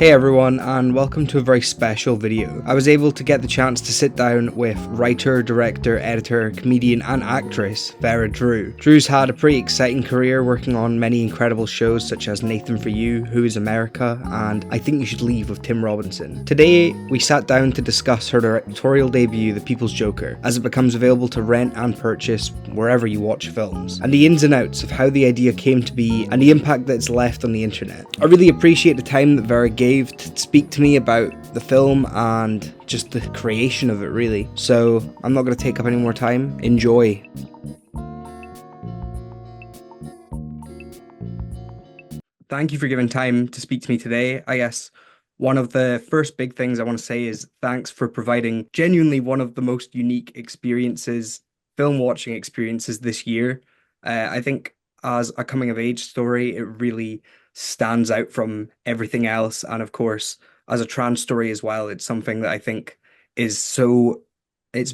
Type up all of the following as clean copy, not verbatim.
Hey everyone, and welcome to a very special video. I was able to get the chance to sit down with writer, director, editor, comedian and actress Vera. Drew's had a pretty exciting career working on many incredible shows such as Nathan For You, Who Is America, and I Think You Should Leave with Tim Robinson. Today, we sat down to discuss her directorial debut, The People's Joker, as it becomes available to rent and purchase wherever you watch films, and the ins and outs of how the idea came to be and the impact that it's left on the internet. I really appreciate the time that Vera gave to speak to me about the film and just the creation of it, really. So I'm not going to take up any more time. Enjoy. Thank you for giving time to speak to me today. I guess one of the first big things I want to say is thanks for providing genuinely one of the most unique experiences, film watching experiences this year. I think as a coming of age story, it really stands out from everything else. And of course, as a trans story as well, it's something that I think it's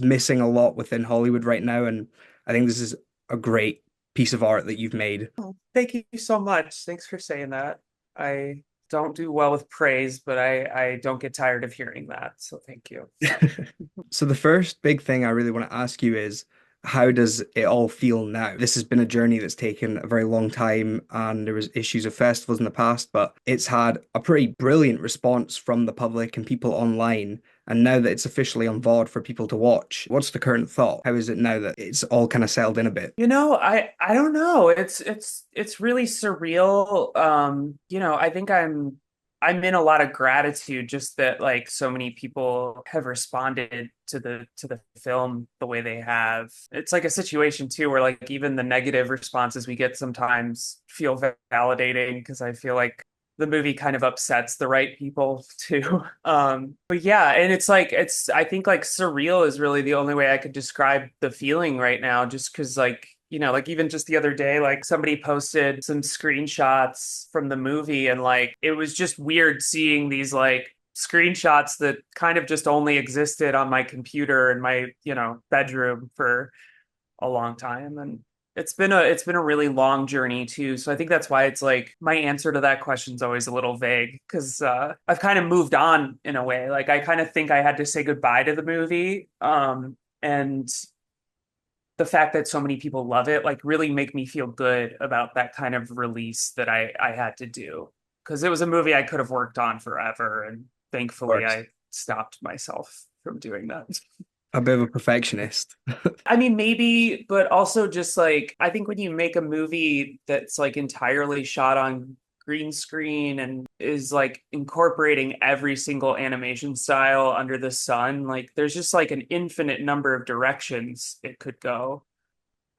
missing a lot within Hollywood right now. And I think this is a great piece of art that you've made. Oh, thank you so much. Thanks for saying that. I don't do well with praise, but I don't get tired of hearing that. So thank you. So the first big thing I really want to ask you is, how does it all feel now? This has been a journey that's taken a very long time, and there was issues of festivals in the past, but it's had a pretty brilliant response from the public and people online. And now that it's officially on VOD for people to watch, what's the current thought? How is it now that it's all kind of settled in a bit? I don't know. It's really surreal. I think I'm in a lot of gratitude just that like so many people have responded to the film the way they have. It's like a situation too where like even the negative responses we get sometimes feel validating because I feel like the movie kind of upsets the right people too. But yeah, and it's like I think like surreal is really the only way I could describe the feeling right now, just because like like even just the other day, like somebody posted some screenshots from the movie, and like it was just weird seeing these like screenshots that kind of just only existed on my computer in my, bedroom for a long time. And it's been a really long journey too. So I think that's why it's like my answer to that question is always a little vague because I've kind of moved on in a way. Like I kind of think I had to say goodbye to the movie. And the fact that so many people love it like really make me feel good about that kind of release that I had to do because it was a movie I could have worked on forever, and Of thankfully course. I stopped myself from doing that. A bit of a perfectionist. I mean, maybe, but also just like I think when you make a movie that's like entirely shot on green screen and is like incorporating every single animation style under the sun, like there's just like an infinite number of directions it could go.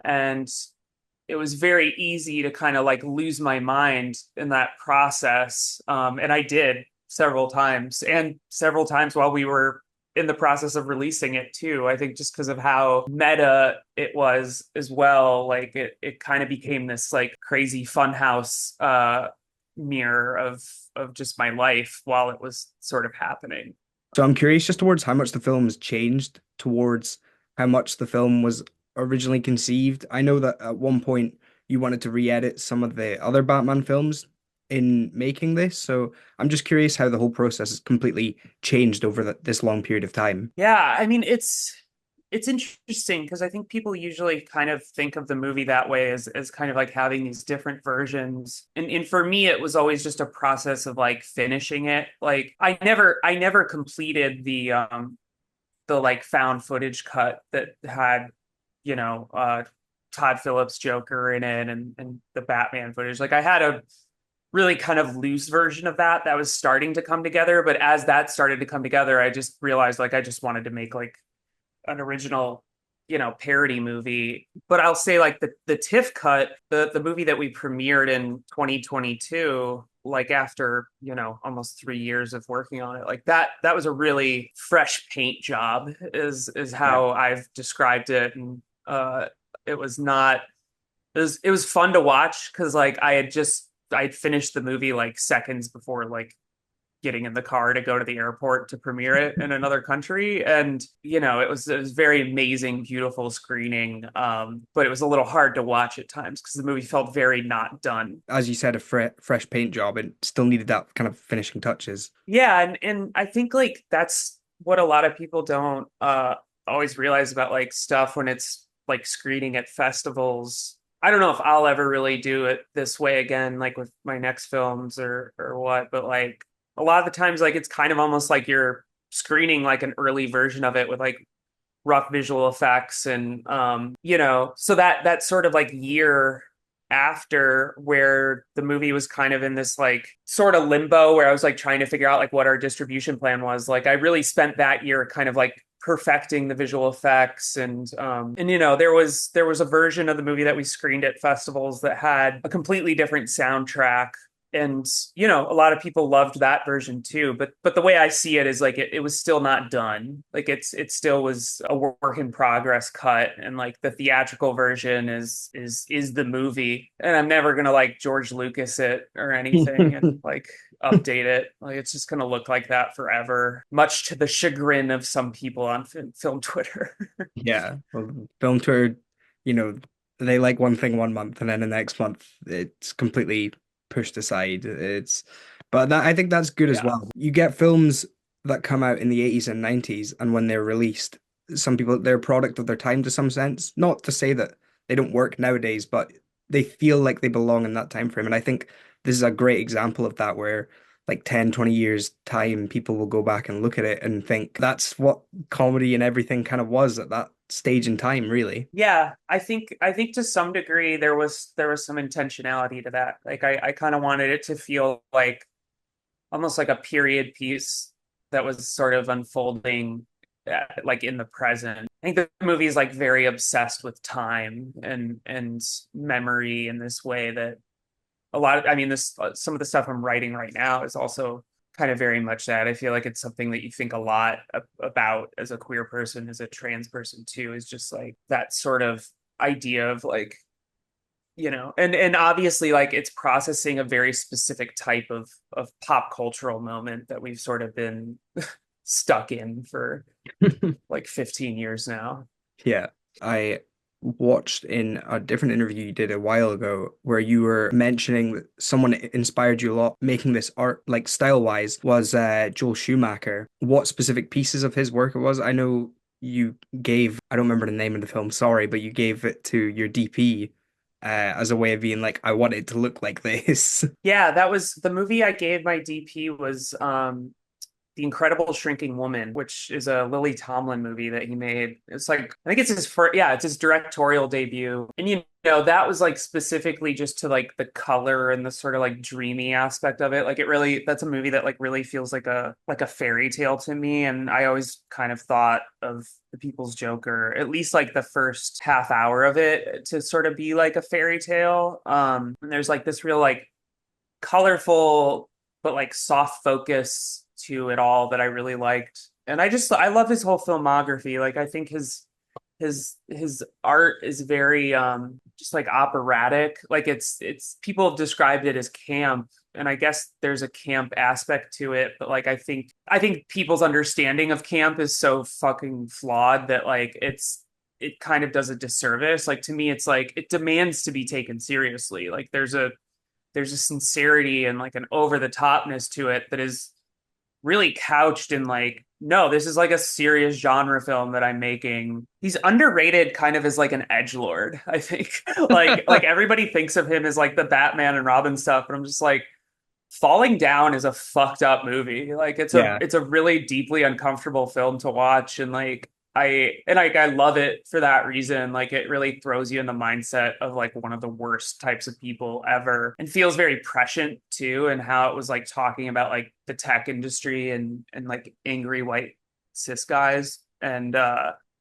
And it was very easy to kind of like lose my mind in that process. And I did several times, and several times while we were in the process of releasing it too. I think just because of how meta it was as well, like it kind of became this like crazy funhouse mirror of just my life while it was sort of happening. So I'm curious just towards how much the film has changed towards how much the film was originally conceived. I know that at one point you wanted to re-edit some of the other Batman films in making this. So I'm just curious how the whole process has completely changed over this long period of time. Yeah, I mean it's interesting because I think people usually kind of think of the movie that way as kind of like having these different versions. And for me it was always just a process of like finishing it. Like I never completed the like found footage cut that had, you know, Todd Phillips Joker in it and the Batman footage. Like I had a really kind of loose version of that was starting to come together, but as that started to come together I just realized like I just wanted to make like an original, parody movie. But I'll say like the TIFF cut, the movie that we premiered in 2022, like after, almost 3 years of working on it, like that was a really fresh paint job is Yeah. how I've described it. And it was not it was fun to watch because like I'd finished the movie like seconds before like getting in the car to go to the airport to premiere it in another country. And, it was very amazing, beautiful screening. But it was a little hard to watch at times because the movie felt very not done. As you said, a fresh paint job and still needed that kind of finishing touches. Yeah, and I think like that's what a lot of people don't always realize about like stuff when it's like screening at festivals. I don't know if I'll ever really do it this way again, like with my next films or what, but like a lot of the times like it's kind of almost like you're screening like an early version of it with like rough visual effects and so that sort of like year after where the movie was kind of in this like sort of limbo where I was like trying to figure out like what our distribution plan was. Like I really spent that year kind of like perfecting the visual effects and there was a version of the movie that we screened at festivals that had a completely different soundtrack and a lot of people loved that version too, but the way I see it is like it was still not done. Like it still was a work in progress cut, and like the theatrical version is the movie, and I'm never gonna like George Lucas it or anything and like update it. Like it's just gonna look like that forever, much to the chagrin of some people on film Twitter. Yeah, well, film tour, you know, they like one thing one month and then the next month it's completely pushed aside. But that I think that's good as Yeah. well. You get films that come out in the 80s and 90s, and when they're released, some people they're a product of their time to some sense. Not to say that they don't work nowadays, but they feel like they belong in that time frame. And I think this is a great example of that where like 10, 20 years time, people will go back and look at it and think that's what comedy and everything kind of was at that stage in time, really. Yeah, I think to some degree there was some intentionality to that. Like I kind of wanted it to feel like almost like a period piece that was sort of unfolding like in the present. I think the movie is like very obsessed with time and memory in this way that I mean this some of the stuff I'm writing right now is also kind of very much that. I feel like it's something that you think a lot about as a queer person, as a trans person too, is just like that sort of idea of like and obviously like it's processing a very specific type of pop cultural moment that we've sort of been stuck in for like 15 years now. Yeah, I watched in a different interview you did a while ago where you were mentioning that someone inspired you a lot making this art, like style wise, was Joel Schumacher. What specific pieces of his work it was? I know you I don't remember the name of the film, sorry, but you gave it to your DP as a way of being like, I want it to look like this. Yeah, that was the movie I gave my DP was The Incredible Shrinking Woman, which is a Lily Tomlin movie that he made. It's like I think it's his first, yeah, it's his directorial debut. And that was like specifically just to like the color and the sort of like dreamy aspect of it. Like it really that's a movie that like really feels like a fairy tale to me. And I always kind of thought of The People's Joker, at least like the first half hour of it to sort of be like a fairy tale. And there's like this real like colorful but like soft focus to it all that I really liked. And I love his whole filmography. Like I think his art is very just like operatic. Like it's people have described it as camp and I guess there's a camp aspect to it, but like I think people's understanding of camp is so fucking flawed that like it kind of does a disservice. Like to me it's like it demands to be taken seriously. Like there's a sincerity and like an over the topness to it that is really couched in like no, this is like a serious genre film that I'm making. He's underrated kind of as like an edgelord, I think. Like everybody thinks of him as like the Batman and Robin stuff, but I'm just like Falling Down is a fucked up movie. Like Yeah. it's a really deeply uncomfortable film to watch and I love it for that reason. Like it really throws you in the mindset of like one of the worst types of people ever and feels very prescient too and how it was like talking about like the tech industry and like angry white cis guys. And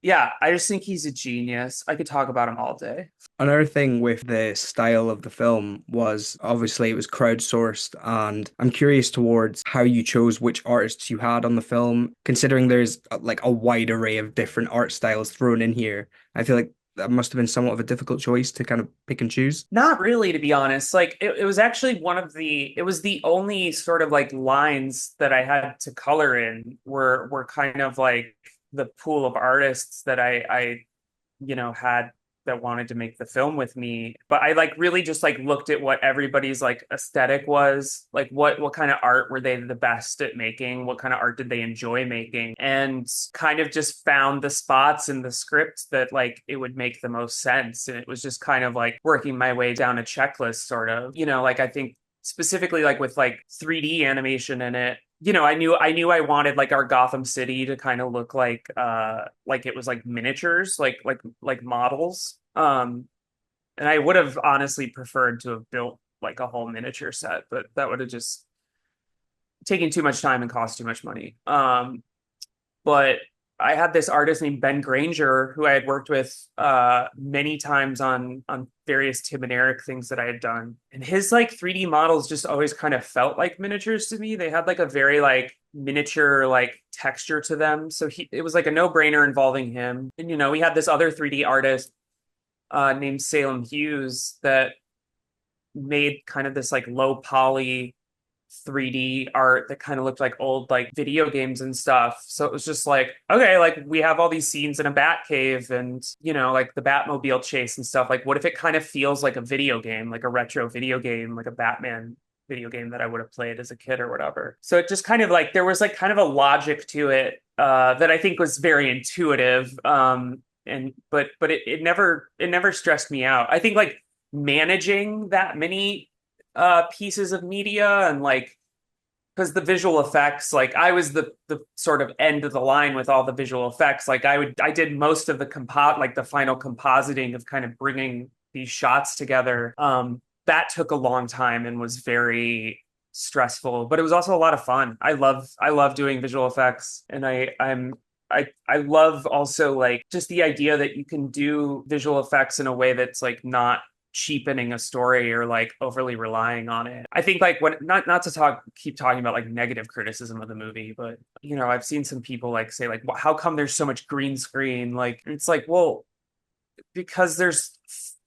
yeah, I just think he's a genius. I could talk about him all day. Another thing with the style of the film was obviously it was crowdsourced, and I'm curious towards how you chose which artists you had on the film, considering there's like a wide array of different art styles thrown in here. I feel like that must have been somewhat of a difficult choice to kind of pick and choose. Not really, to be honest. Like it was actually it was the only sort of like lines that I had to color in were kind of like the pool of artists that I had that wanted to make the film with me. But I like really just like looked at what everybody's like aesthetic was, like what kind of art were they the best at making, what kind of art did they enjoy making, and kind of just found the spots in the script that like it would make the most sense. And it was just kind of like working my way down a checklist, sort of. Like I think specifically like with like 3D animation in it, I knew I wanted like our Gotham City to kind of look like it was like miniatures, like models. And I would have honestly preferred to have built like a whole miniature set, but that would have just taken too much time and cost too much money. But I had this artist named Ben Granger who I had worked with many times on various Tim and Eric things that I had done. And his like 3D models just always kind of felt like miniatures to me. They had like a very like miniature like texture to them. So it was like a no-brainer involving him. And we had this other 3D artist named Salem Hughes that made kind of this like low poly 3D art that kind of looked like old like video games and stuff. So it was just like, okay, like we have all these scenes in a bat cave and like the Batmobile chase and stuff. Like what if it kind of feels like a video game, like a retro video game, like a Batman video game that I would have played as a kid or whatever. So it just kind of like there was like kind of a logic to it that I think was very intuitive. But it never stressed me out. I think like managing that many pieces of media and like because the visual effects, like I was the sort of end of the line with all the visual effects. Like I did most of the like the final compositing of kind of bringing these shots together. That took a long time and was very stressful, but it was also a lot of fun. I love doing visual effects, and I love also like just the idea that you can do visual effects in a way that's like not cheapening a story or like overly relying on it. I think like when not to keep talking about like negative criticism of the movie, but I've seen some people like say like, how come there's so much green screen? Like it's like, well, because there's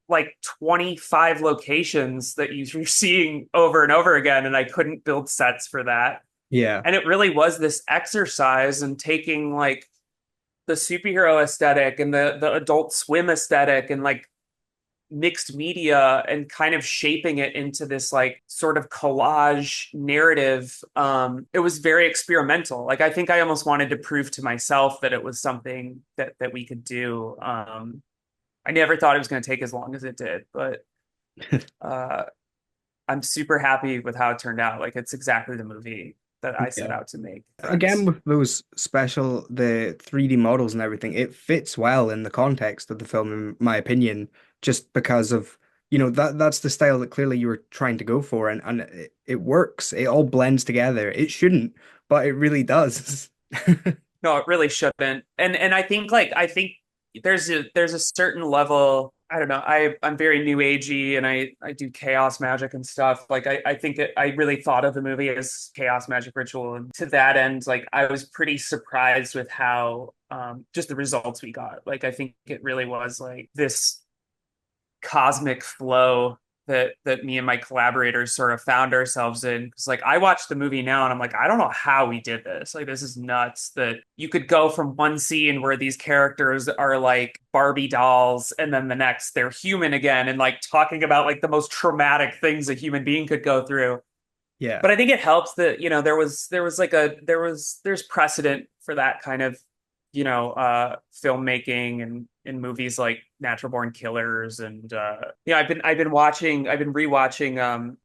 like 25 locations that you're seeing over and over again, and I couldn't build sets for that. Yeah. And it really was this exercise in taking like the superhero aesthetic and the adult swim aesthetic and like mixed media and kind of shaping it into this like sort of collage narrative. It was very experimental. Like I think I almost wanted to prove to myself that it was something that we could do. I never thought it was going to take as long as it did, but uh, I'm super happy with how it turned out. Like it's exactly the movie that I set Yeah. out to make. Again, Thanks. with those the 3D models and everything, it fits well in the context of the film, in my opinion, just because of, that's the style that clearly you were trying to go for, and it works. It all blends together. It shouldn't, but it really does. No, it really shouldn't. And I think there's a certain level. I don't know. I'm very new agey and I do chaos magic and stuff. Like I think that I really thought of the movie as chaos magic ritual. And to that end, like I was pretty surprised with how just the results we got. Like I think it really was like this cosmic flow that me and my collaborators sort of found ourselves in. Because like I watched the movie now and I'm like, I don't know how we did this. Like this is nuts that you could go from one scene where these characters are like Barbie dolls and then the next they're human again and like talking about like the most traumatic things a human being could go through. Yeah. But I think it helps that, there's precedent for that kind of, filmmaking and in movies like Natural Born Killers and I've been rewatching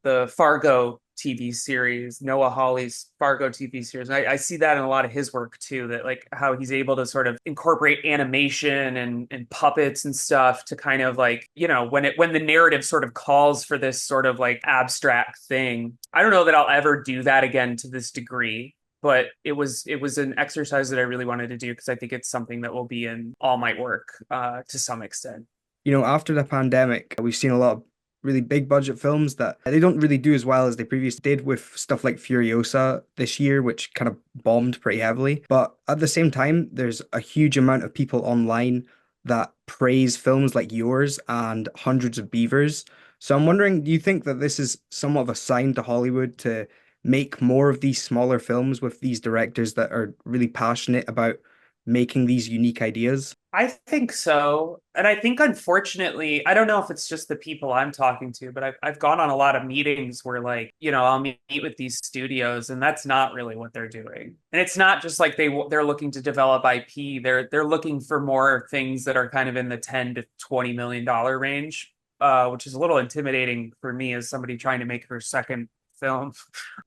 the Fargo TV series, Noah Hawley's Fargo TV series. And I see that in a lot of his work too, that like how he's able to sort of incorporate animation and puppets and stuff to kind of like, when the narrative sort of calls for this sort of like abstract thing. I don't know that I'll ever do that again to this degree, but it was an exercise that I really wanted to do because I think it's something that will be in all my work to some extent. After the pandemic, we've seen a lot of really big budget films that they don't really do as well as they previously did, with stuff like Furiosa this year, which kind of bombed pretty heavily. But at the same time, there's a huge amount of people online that praise films like yours and Hundreds of Beavers. So I'm wondering, do you think that this is somewhat of a sign to Hollywood to make more of these smaller films with these directors that are really passionate about making these unique ideas? I think so. And I think unfortunately, I don't know if it's just the people I'm talking to, but I've gone on a lot of meetings where like, I'll meet with these studios and that's not really what they're doing. And it's not just like they're looking to develop IP. They're looking for more things that are kind of in the 10 to 20 million dollar range, which is a little intimidating for me as somebody trying to make her second film.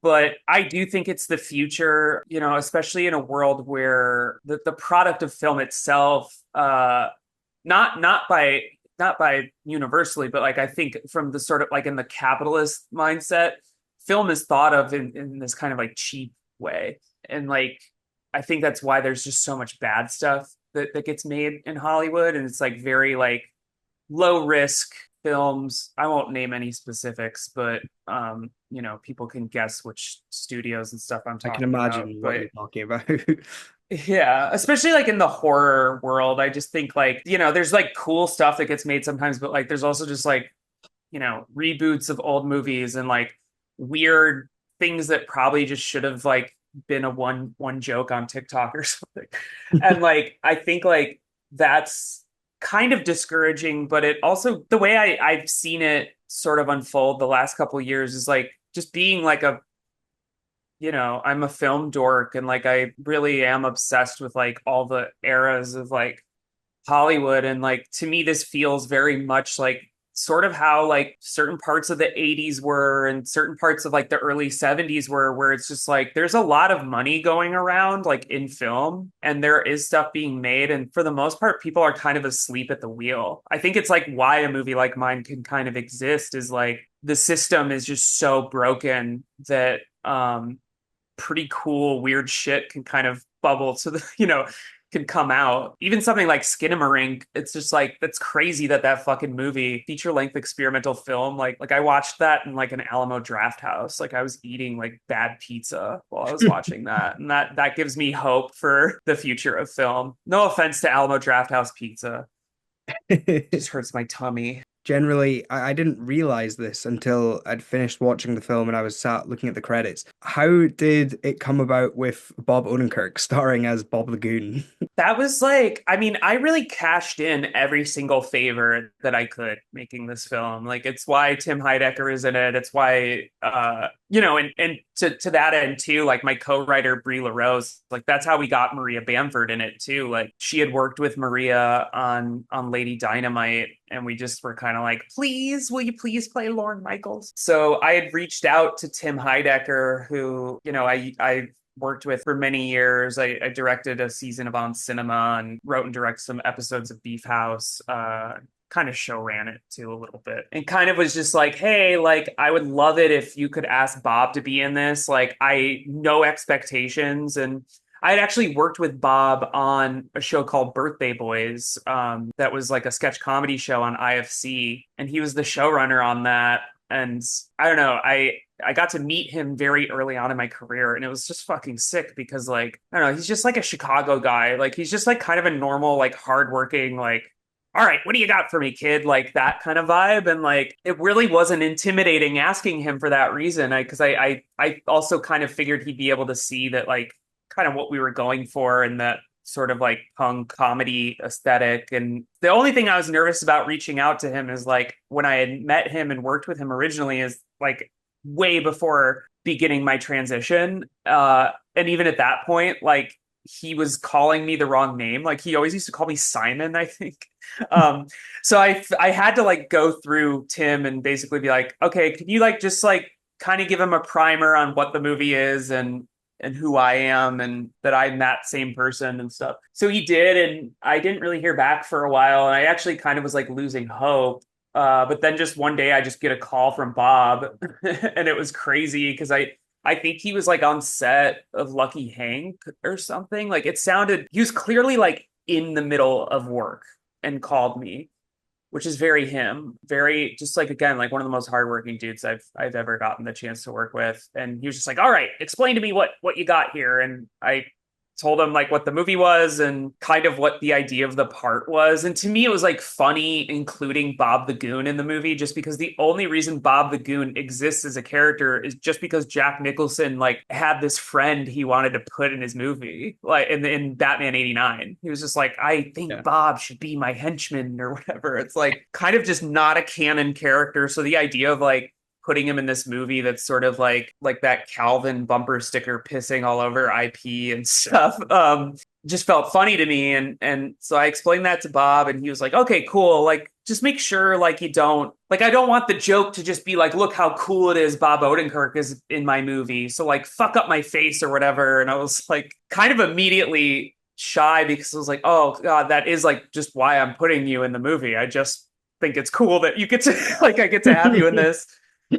But I do think it's the future, especially in a world where the product of film itself, not by universally, but like I think from the sort of like in the capitalist mindset, film is thought of in this kind of like cheap way. And like I think that's why there's just so much bad stuff that gets made in Hollywood. And it's like very like low risk films. I won't name any specifics, but people can guess which studios and stuff I'm I can talking about. imagine what But you're talking about. yeah, especially like in the horror world, I just think like, there's like cool stuff that gets made sometimes, but like there's also just like, reboots of old movies and like weird things that probably just should have like been a one joke on TikTok or something. And like I think like that's kind of discouraging, but it also the way I've seen it sort of unfold the last couple of years is like just being like I'm a film dork and like I really am obsessed with like all the eras of like Hollywood. And like to me, this feels very much like sort of how like certain parts of the 80s were and certain parts of like the early 70s were, where it's just like there's a lot of money going around like in film and there is stuff being made. And for the most part, people are kind of asleep at the wheel. I think it's like why a movie like mine can kind of exist is like the system is just so broken that pretty cool, weird shit can kind of bubble to the, can come out. Even something like Skinamarink, it's just like that's crazy that fucking movie, feature length experimental film, like I watched that in like an Alamo Draft House. Like I was eating like bad pizza while I was watching that, and that gives me hope for the future of film. No offense to Alamo Draft House pizza, just hurts my tummy. Generally, I didn't realize this until I'd finished watching the film and I was sat looking at the credits. How did it come about with Bob Odenkirk starring as Bob the Goon? That was like, I mean, I really cashed in every single favor that I could making this film. Like, it's why Tim Heidecker is in it. It's why, and to that end too, like my co-writer Brie LaRose, like that's how we got Maria Bamford in it too. Like she had worked with Maria on Lady Dynamite, and we just were kind of like, please, will you please play Lorne Michaels? So I had reached out to Tim Heidecker, who, I worked with for many years. I directed a season of On Cinema and wrote and directed some episodes of Beef House. Kind of show ran it too a little bit, and kind of was just like, hey, like I would love it if you could ask Bob to be in this. Like I no expectations, and I had actually worked with Bob on a show called Birthday Boys, that was like a sketch comedy show on IFC, and he was the showrunner on that. And I don't know, I got to meet him very early on in my career, and it was just fucking sick because like I don't know, he's just like a Chicago guy. Like he's just like kind of a normal, like hardworking, like all right, what do you got for me, kid? Like that kind of vibe. And like it really wasn't intimidating asking him for that reason. I also kind of figured he'd be able to see that like kind of what we were going for and that sort of like punk comedy aesthetic. And the only thing I was nervous about reaching out to him is like when I had met him and worked with him originally is like way before beginning my transition. And even at that point, like he was calling me the wrong name. Like he always used to call me Simon, I think. Um, so I had to like go through Tim and basically be like, okay, can you like just like kind of give him a primer on what the movie is and who I am and that I'm that same person and stuff. So he did, and I didn't really hear back for a while, and I actually kind of was like losing hope. But then just one day I just get a call from Bob and it was crazy because I think he was like on set of Lucky Hank or something. Like it sounded he was clearly like in the middle of work and called me, which is very him. Very just like again, like one of the most hardworking dudes I've ever gotten the chance to work with. And he was just like, all right, explain to me what you got here. And I told him like what the movie was and kind of what the idea of the part was. And to me, it was like funny including Bob the Goon in the movie, just because the only reason Bob the Goon exists as a character is just because Jack Nicholson like had this friend he wanted to put in his movie, like in Batman '89. He was just like, I think Yeah. Bob should be my henchman or whatever. It's like kind of just not a canon character. So the idea of like putting him in this movie that's sort of like that Calvin bumper sticker pissing all over IP and stuff just felt funny to me. And so I explained that to Bob and he was like, okay, cool, like just make sure like you don't like, I don't want the joke to just be like, look how cool it is Bob Odenkirk is in my movie, so like fuck up my face or whatever. And I was like kind of immediately shy because I was like, oh god, that is like just why I'm putting you in the movie. I just think it's cool that you get to like I get to have you in this.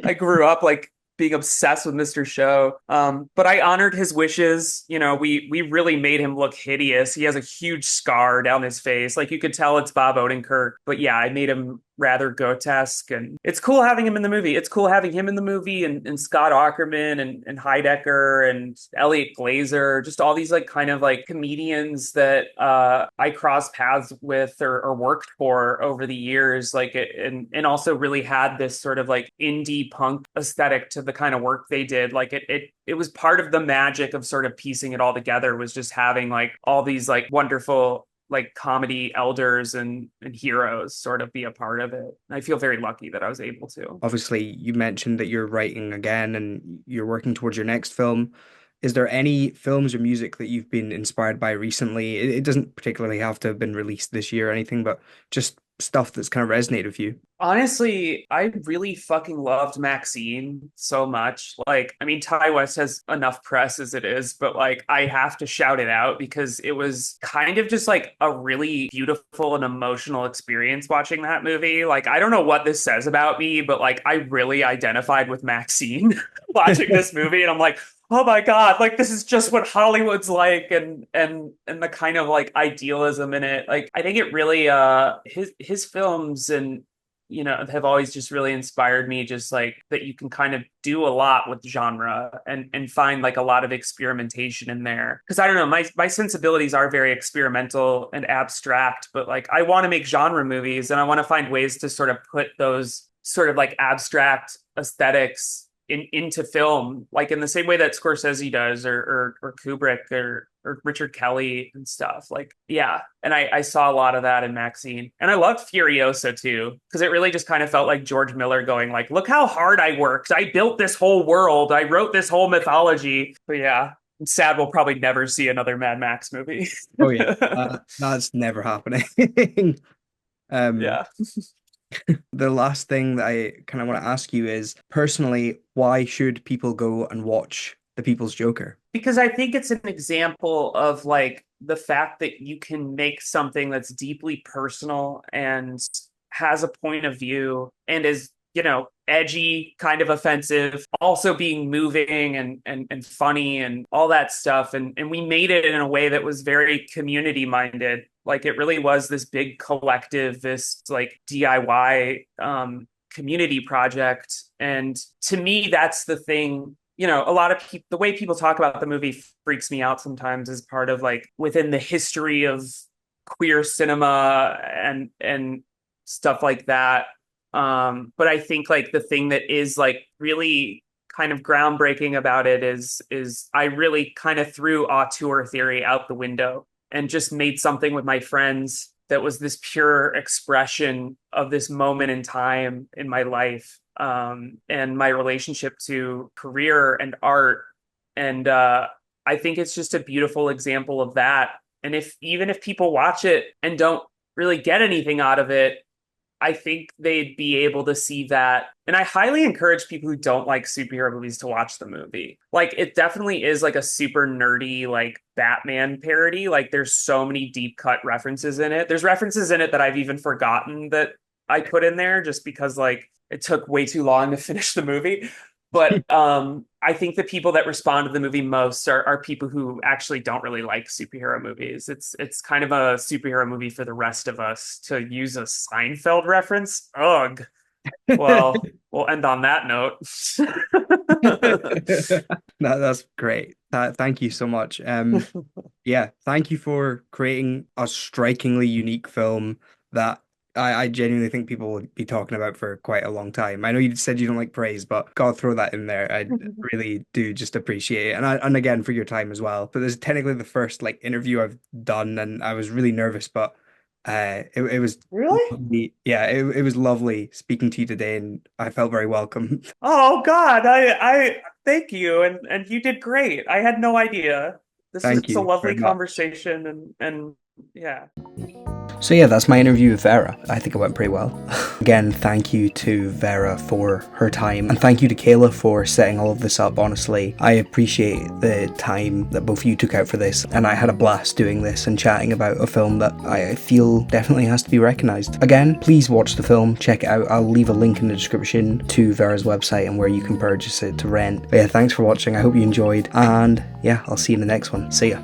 I grew up like being obsessed with Mr. Show. But I honored his wishes. You know, we really made him look hideous. He has a huge scar down his face. Like you could tell it's Bob Odenkirk. But yeah, I made him rather grotesque. And it's cool having him in the movie. It's cool having him in the movie and Scott Aukerman and Heidecker and Elliot Glazer, just all these like kind of like comedians that I crossed paths with or worked for over the years. Like it, and also really had this sort of like indie punk aesthetic to the kind of work they did. Like it was part of the magic of sort of piecing it all together, was just having like all these like wonderful like comedy elders and heroes sort of be a part of it. I feel very lucky that I was able to. Obviously, you mentioned that you're writing again and you're working towards your next film. Is there any films or music that you've been inspired by recently? It doesn't particularly have to have been released this year or anything, but just stuff that's kind of resonated with you. Honestly, I really fucking loved Maxine so much. Like, I mean, Ty West has enough press as it is, but like, I have to shout it out because it was kind of just like a really beautiful and emotional experience watching that movie. Like, I don't know what this says about me, but like, I really identified with Maxine watching this movie, and I'm like, oh my God, like this is just what Hollywood's like, and the kind of like idealism in it. Like I think it really his films and have always just really inspired me, just like that you can kind of do a lot with genre and find like a lot of experimentation in there. Because I don't know, my sensibilities are very experimental and abstract, but like I want to make genre movies and I want to find ways to sort of put those sort of like abstract aesthetics into film, like in the same way that Scorsese does, or Kubrick, or Richard Kelly and stuff. Like, yeah. And I saw a lot of that in Maxine. And I loved Furiosa too, because it really just kind of felt like George Miller going like, look how hard I worked. I built this whole world. I wrote this whole mythology. But yeah, I'm sad we'll probably never see another Mad Max movie. Oh yeah, that's never happening. Um, Yeah. the last thing that I kind of want to ask you is, personally, why should people go and watch The People's Joker? Because I think it's an example of like the fact that you can make something that's deeply personal and has a point of view and is, edgy, kind of offensive, also being moving and funny and all that stuff. And we made it in a way that was very community minded. Like it really was this big collective, this like DIY community project. And to me, that's the thing. A lot of people, the way people talk about the movie freaks me out sometimes, as part of like within the history of queer cinema and stuff like that. But I think like the thing that is like really kind of groundbreaking about it is I really kind of threw auteur theory out the window and just made something with my friends that was this pure expression of this moment in time in my life, and my relationship to career and art. And I think it's just a beautiful example of that. And even if people watch it and don't really get anything out of it, I think they'd be able to see that. And I highly encourage people who don't like superhero movies to watch the movie. Like, it definitely is like a super nerdy, like Batman parody. Like, there's so many deep cut references in it. There's references in it that I've even forgotten that I put in there just because, like, it took way too long to finish the movie. But I think the people that respond to the movie most are people who actually don't really like superhero movies. It's kind of a superhero movie for the rest of us, to use a Seinfeld reference. Ugh. Well, we'll end on that note. That's great. Thank you so much. Yeah, thank you for creating a strikingly unique film that I genuinely think people will be talking about for quite a long time. I know you said you don't like praise, but gotta throw that in there. I really do just appreciate it. And again for your time as well. But this is technically the first like interview I've done and I was really nervous, but it was Really? lovely. Yeah, it was lovely speaking to you today and I felt very welcome. Oh God, I thank you, and you did great. I had no idea. This was Thank a you lovely very much. conversation, and yeah. So yeah, that's my interview with Vera. I think it went pretty well. Again, thank you to Vera for her time, and thank you to Kaila for setting all of this up. Honestly, I appreciate the time that both of you took out for this, and I had a blast doing this and chatting about a film that I feel definitely has to be recognised. Again, please watch the film, check it out. I'll leave a link in the description to Vera's website and where you can purchase it to rent. But yeah, thanks for watching. I hope you enjoyed, and yeah, I'll see you in the next one. See ya.